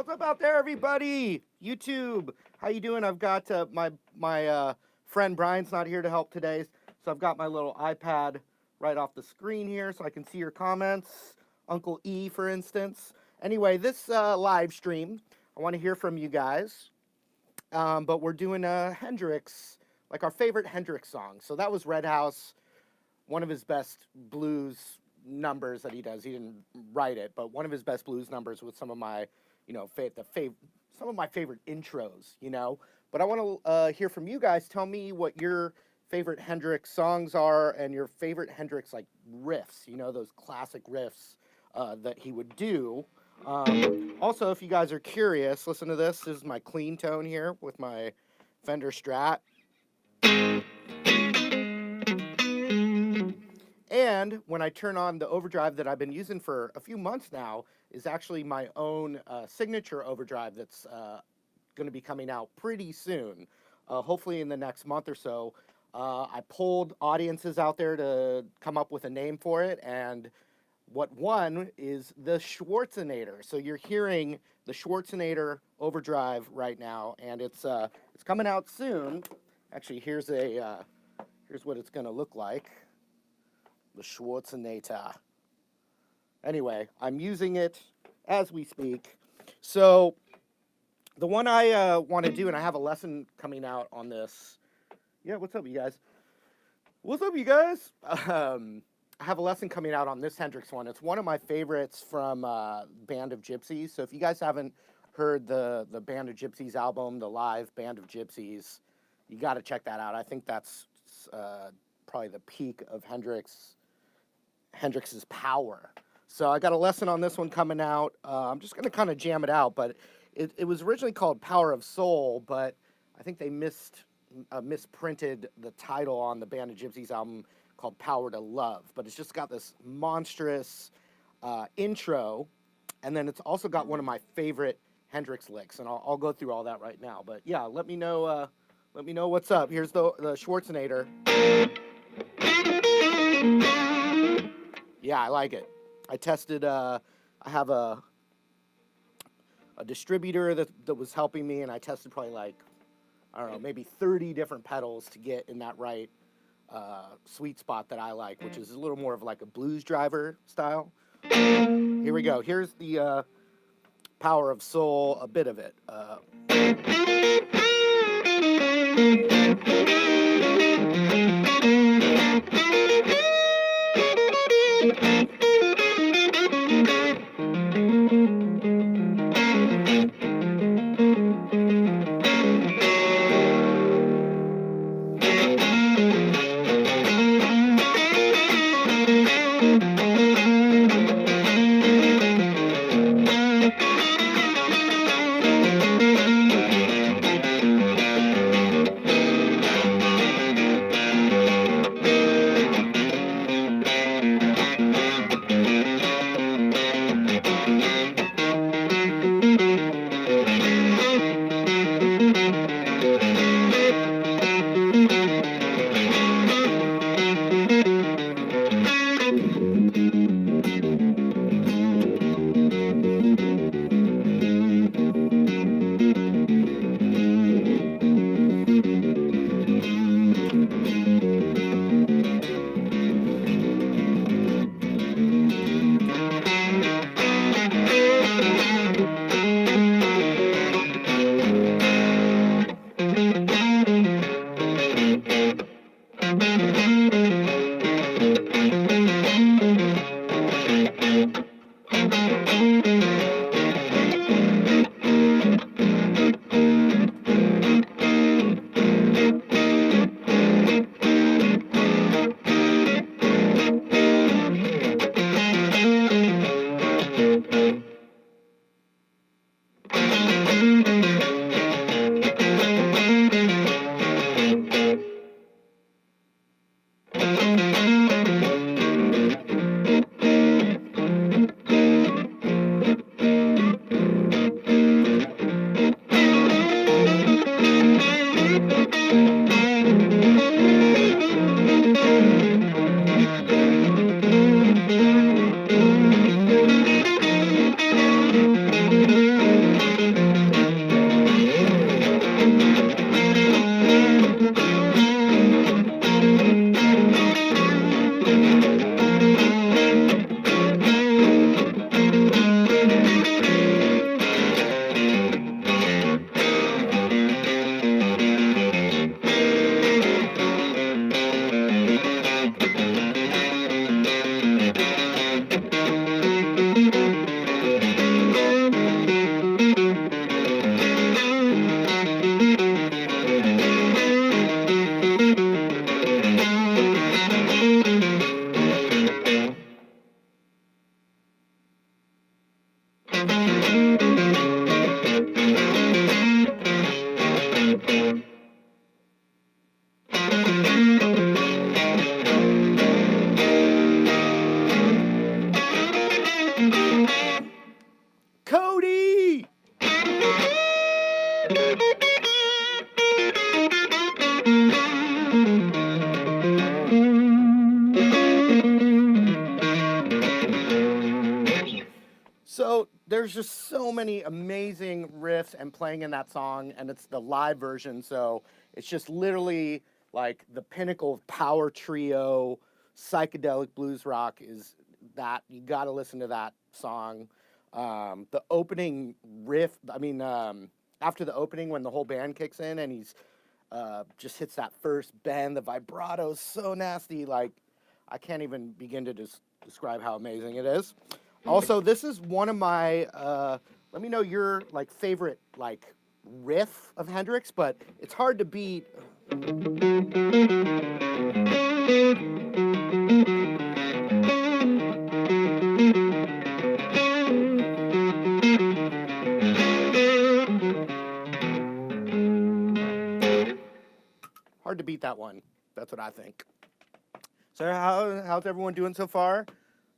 What's up out there, everybody? YouTube, how you doing? I've got my friend Brian's not here to help today, so I've got my little iPad right off the screen here, so I can see your comments. Uncle E, for instance. Anyway, this live stream, I want to hear from you guys. But we're doing a Hendrix, like our favorite Hendrix song. So that was Red House, one of his best blues numbers that he does. He didn't write it, but one of his best blues numbers with some of my, some of my favorite intros, But I want to hear from you guys. Tell me what your favorite Hendrix songs are and your favorite Hendrix like riffs. Those classic riffs that he would do. Also, if you guys are curious, listen to this. This is my clean tone here with my Fender Strat. And when I turn on the overdrive that I've been using for a few months now, is actually my own signature overdrive that's going to be coming out pretty soon, hopefully in the next month or so. I polled audiences out there to come up with a name for it, and what won is the Schwarzenator. So you're hearing the Schwarzenator overdrive right now, and it's coming out soon. Actually, here's what it's going to look like. The Schwarzenator. Anyway, I'm using it as we speak. So the one I want to do, and I have a lesson coming out on this. Yeah, what's up, you guys? What's up, you guys? I have a lesson coming out on this Hendrix one. It's one of my favorites from Band of Gypsys. So if you guys haven't heard the Band of Gypsys album, the live Band of Gypsys, you got to check that out. I think that's probably the peak of Hendrix's power. So I got a lesson on this one coming out. I'm just going to kind of jam it out, but it was originally called Power of Soul, but I think they misprinted the title on the Band of Gypsys album called Power to Love. But it's just got this monstrous intro, and then it's also got one of my favorite Hendrix licks, and I'll go through all that right now. But yeah, let me know what's up. Here's the Schwarzenator. Yeah, I like it. I tested, I have a distributor that was helping me, and I tested probably like, I don't know, maybe 30 different pedals to get in that right sweet spot that I like, which is a little more of like a blues driver style. Here we go. Here's the Power of Soul, a bit of it. Cody! So there's just so many amazing riffs and playing in that song, and it's the live version, so it's just literally like the pinnacle of power trio, psychedelic blues rock is that. You got to listen to that song. The opening riff, after the opening when the whole band kicks in and he's just hits that first bend, the vibrato is so nasty, like I can't even begin to describe how amazing it is. Also, this is one of my, let me know your like favorite like riff of Hendrix, but it's hard to beat. Hard to beat that one. That's what I think. So how's everyone doing so far?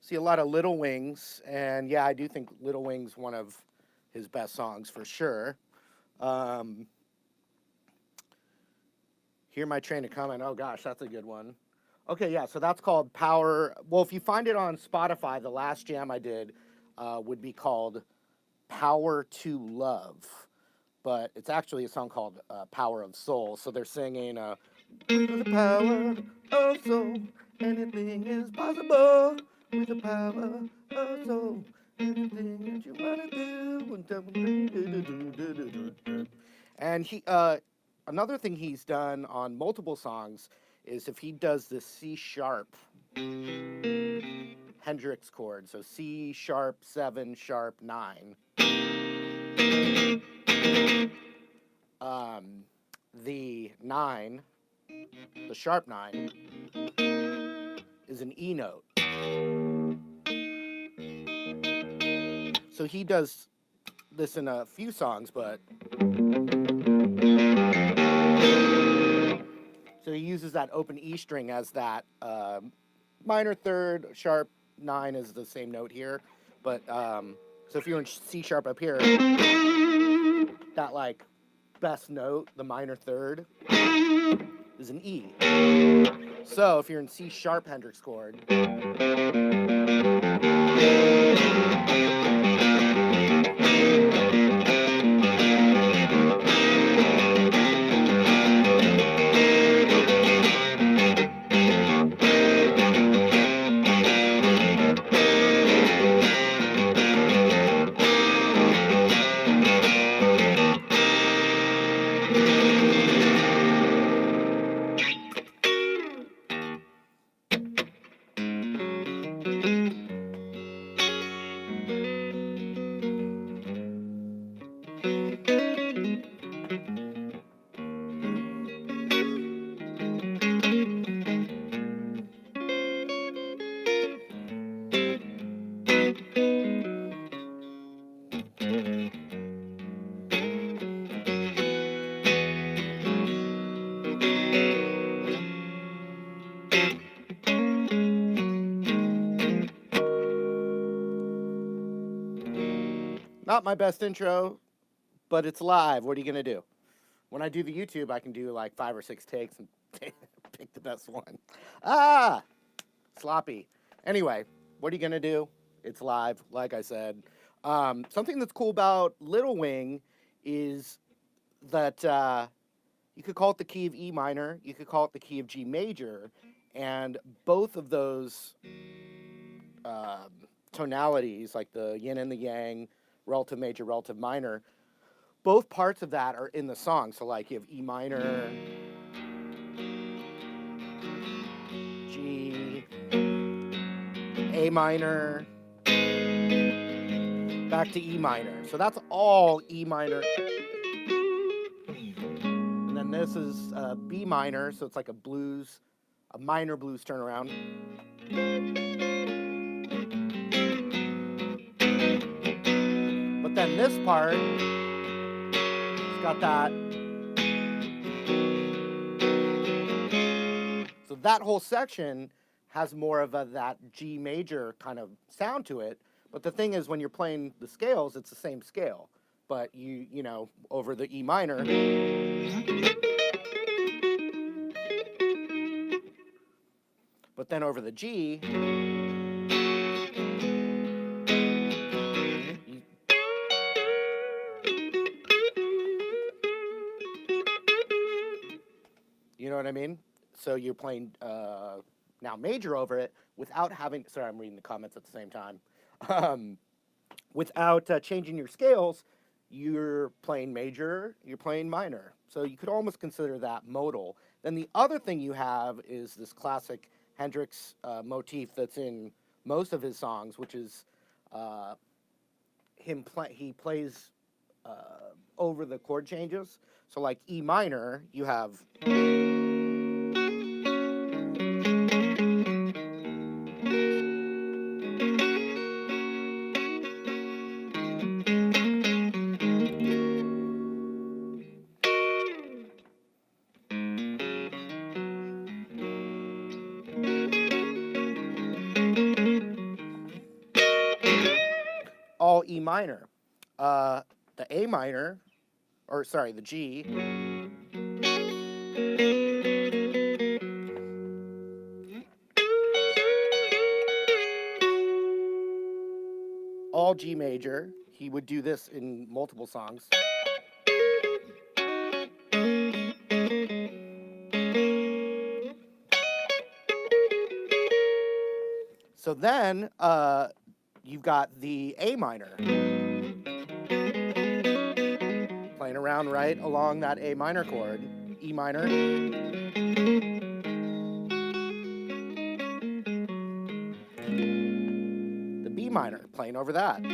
See a lot of Little Wings, and yeah, I do think Little Wings one of his best songs for sure. Hear My Train a Comin'. Oh gosh, that's a good one. Okay, yeah, so that's called Power. Well, if you find it on Spotify, the last jam I did would be called Power to Love. But it's actually a song called Power of Soul. So they're singing, with the power of soul, anything is possible. With the power of soul, anything that you want to do. And he, another thing he's done on multiple songs is if he does the C sharp Hendrix chord, so C sharp 7 sharp 9. The 9, the sharp 9, is an E note. So he does this in a few songs, but so he uses that open E string as that minor third, sharp 9 is the same note here, but so if you're in C sharp up here, that like best note, the minor third, is an E. So if you're in C sharp Hendrix chord, not my best intro, but it's live. What are you going to do? When I do the YouTube, I can do like 5 or 6 takes and pick the best one. Sloppy. Anyway, what are you going to do? It's live, like I said. Something that's cool about Little Wing is that you could call it the key of E minor, you could call it the key of G major, and both of those tonalities, like the yin and the yang, relative major, relative minor, both parts of that are in the song. So like you have E minor, G, A minor, back to E minor. So that's all E minor. And then this is B minor, so it's like a blues, a minor blues turnaround. But But then this part, it's got that. So that whole section has more of that G major kind of sound to it. But the thing is, when you're playing the scales, it's the same scale. But you know, over the E minor. But then over the G, you know what I mean? So you're playing now major over it without having, sorry, I'm reading the comments at the same time. Without changing your scales, you're playing major, you're playing minor. So you could almost consider that modal. Then the other thing you have is this classic Hendrix motif that's in most of his songs, which is he plays over the chord changes. So like E minor, you have all E minor. The A minor, or sorry, the G, all G major. He would do this in multiple songs. So then you've got the A minor playing around right along that A minor chord, E minor. The B minor playing over that.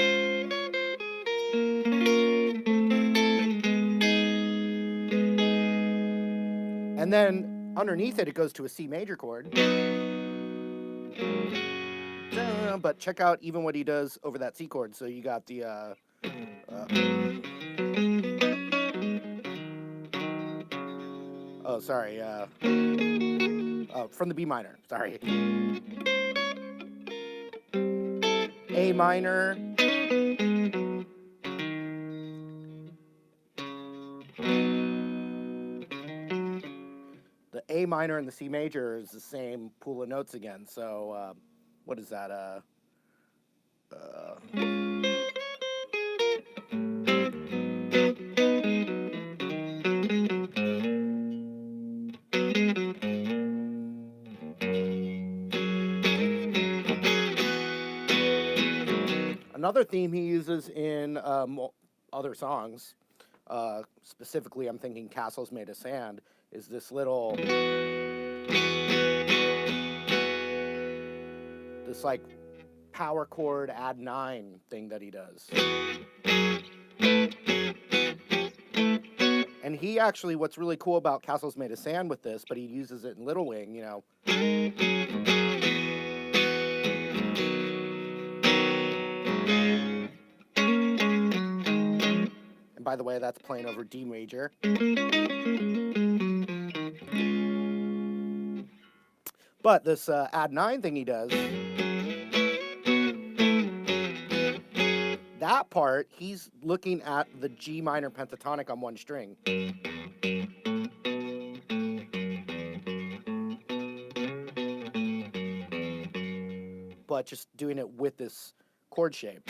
And then underneath it, it goes to a C major chord. But check out even what he does over that C chord. So you got the oh, sorry. From the B minor. Sorry. A minor. The A minor and the C major is the same pool of notes again. So what is that? Another theme he uses in other songs, specifically I'm thinking Castles Made of Sand, is this little, this like power chord add 9 thing that he does. And he actually, what's really cool about Castles Made of Sand with this, but he uses it in Little Wing, you know. And by the way, that's playing over D major. But this add 9 thing he does, that part, he's looking at the G minor pentatonic on one string. But just doing it with this chord shape.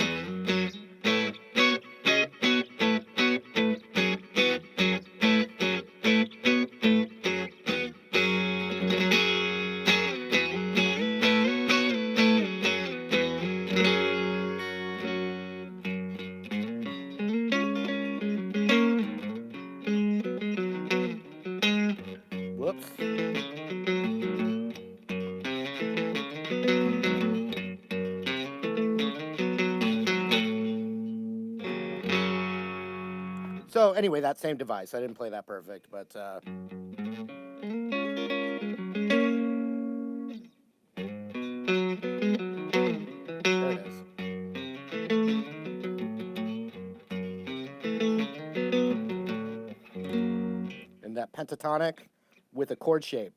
Whoops. So anyway, that same device. I didn't play that perfect, but there it is. that pentatonic with a chord shape.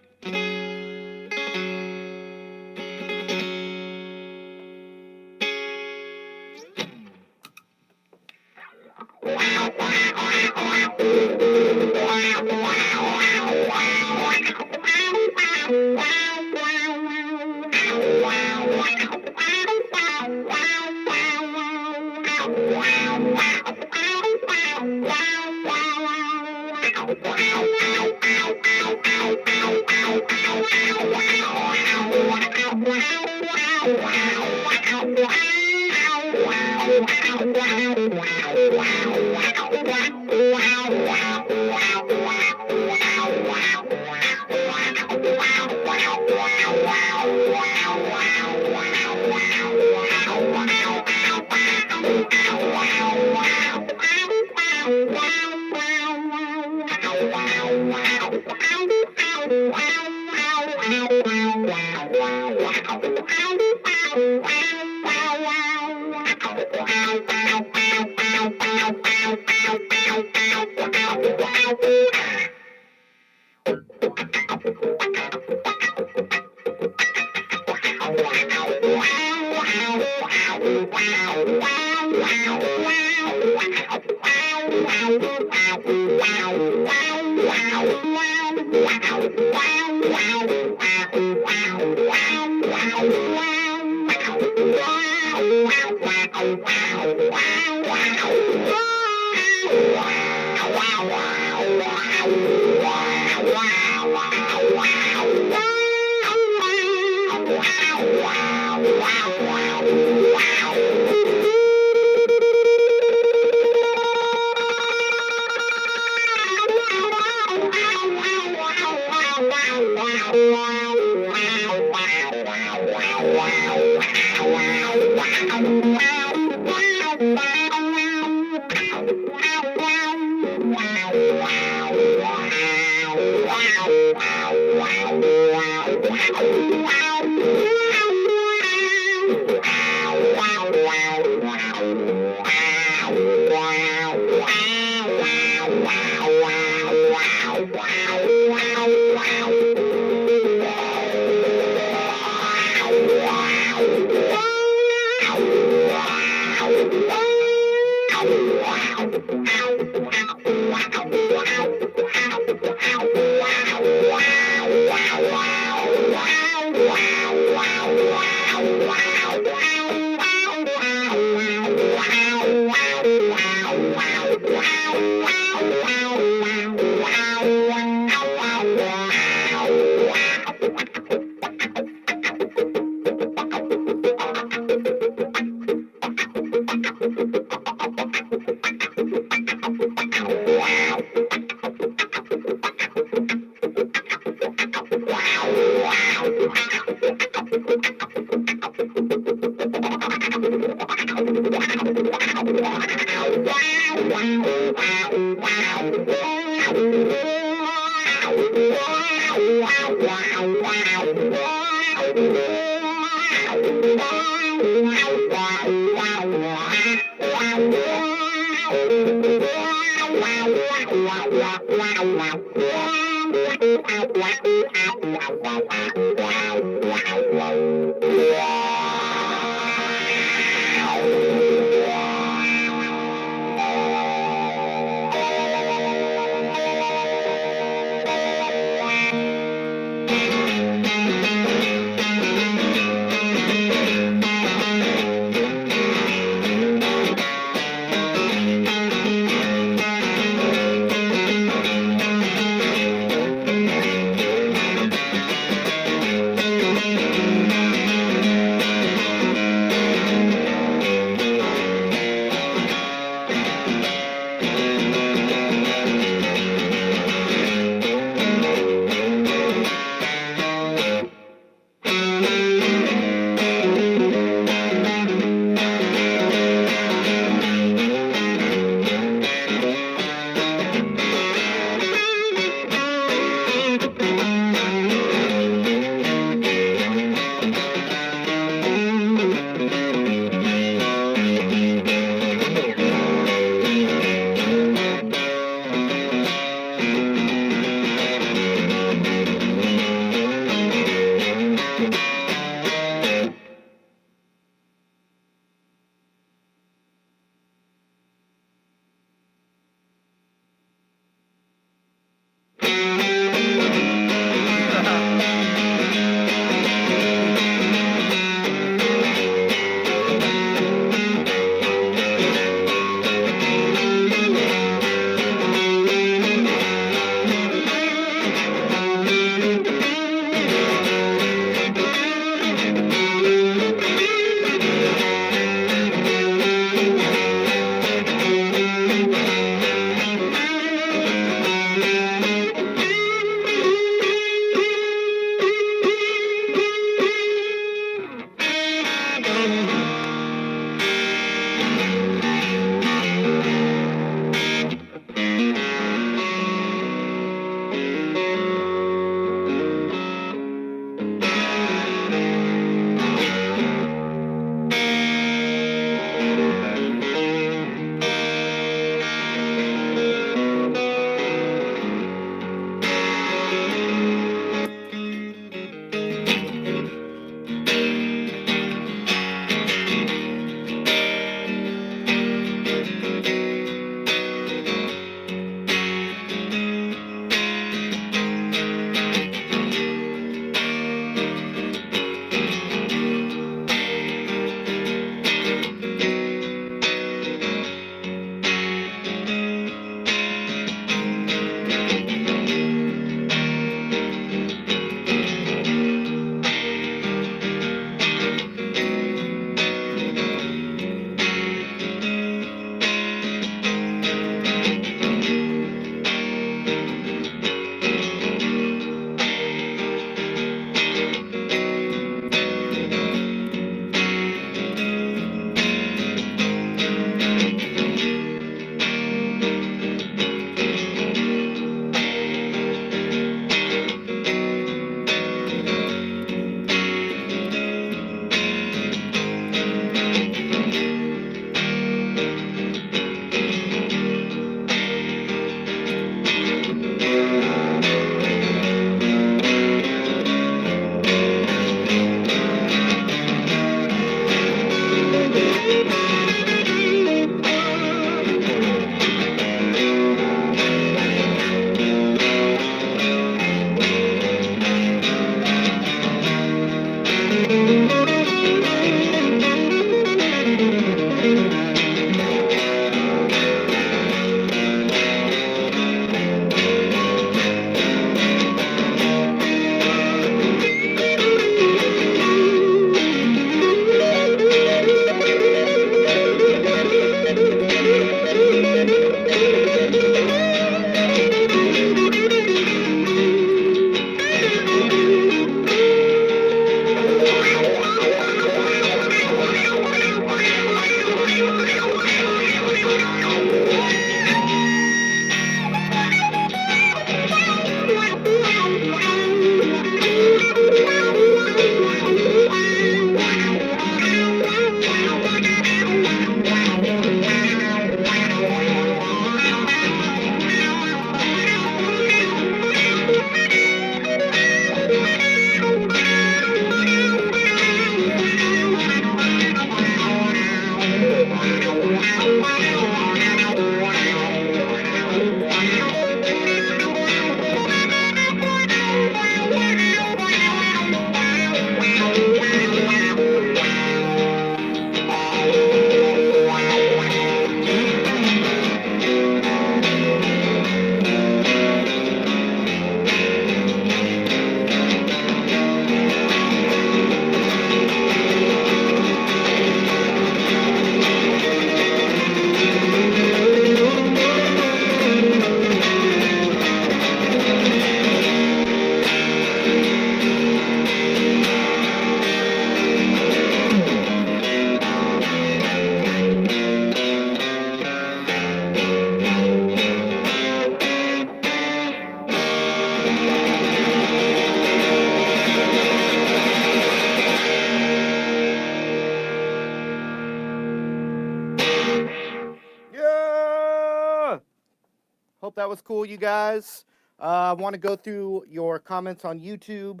Hope that was cool, you guys. I want to go through your comments on YouTube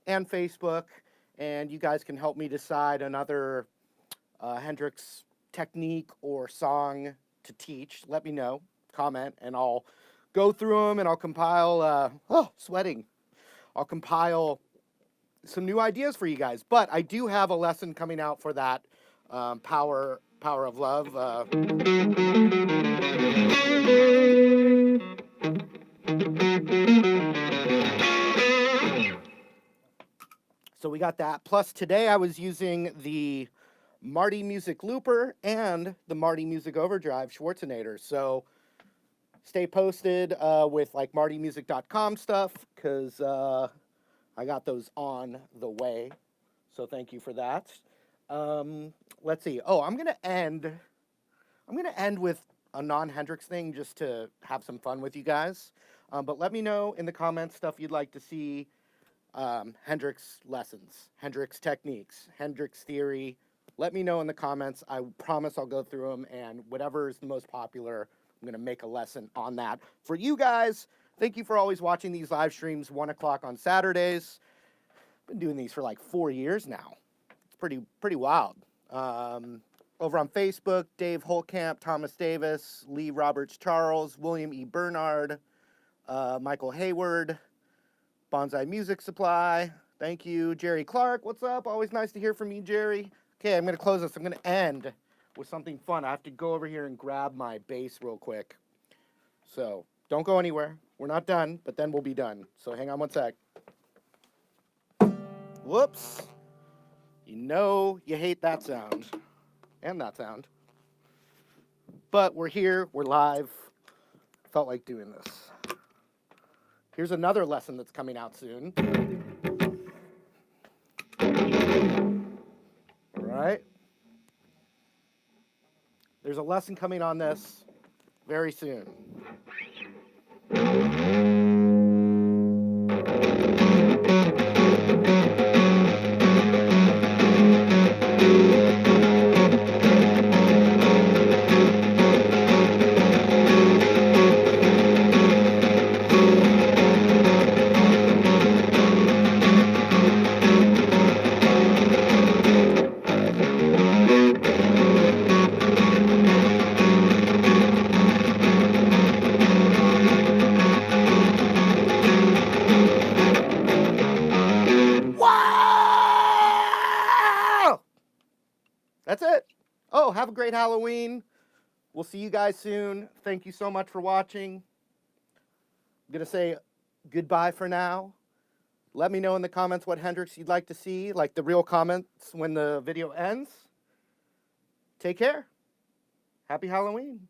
and Facebook, and you guys can help me decide another Hendrix technique or song to teach. Let me know, comment, and I'll go through them and I'll compile, sweating. I'll compile some new ideas for you guys. But I do have a lesson coming out for that Power of Love. So we got that. Plus today I was using the Marty Music Looper and the Marty Music Overdrive Schwarzenator. So stay posted with like martymusic.com stuff, because I got those on the way. So thank you for that. Let's see. Oh, I'm gonna end with a non-Hendrix thing just to have some fun with you guys. But let me know in the comments stuff you'd like to see. Hendrix lessons, Hendrix techniques, Hendrix theory. Let me know in the comments. I promise I'll go through them, and whatever is the most popular, I'm going to make a lesson on that for you guys. Thank you for always watching these live streams, 1 o'clock on Saturdays. Been doing these for like 4 years now. It's pretty wild. Over on Facebook, Dave Holtkamp, Thomas Davis, Lee Roberts Charles, William E. Bernard, Michael Hayward, Bonsai Music Supply. Thank you. Jerry Clark, what's up? Always nice to hear from you, Jerry. Okay, I'm going to close this. I'm going to end with something fun. I have to go over here and grab my bass real quick. So don't go anywhere. We're not done, but then we'll be done. So hang on one sec. Whoops. You know you hate that sound. And that sound. But we're here. We're live. Felt like doing this. Here's another lesson that's coming out soon. All right. There's a lesson coming on this very soon. That's it. Oh, have a great Halloween. We'll see you guys soon. Thank you so much for watching. I'm going to say goodbye for now. Let me know in the comments what Hendrix you'd like to see, like the real comments when the video ends. Take care. Happy Halloween.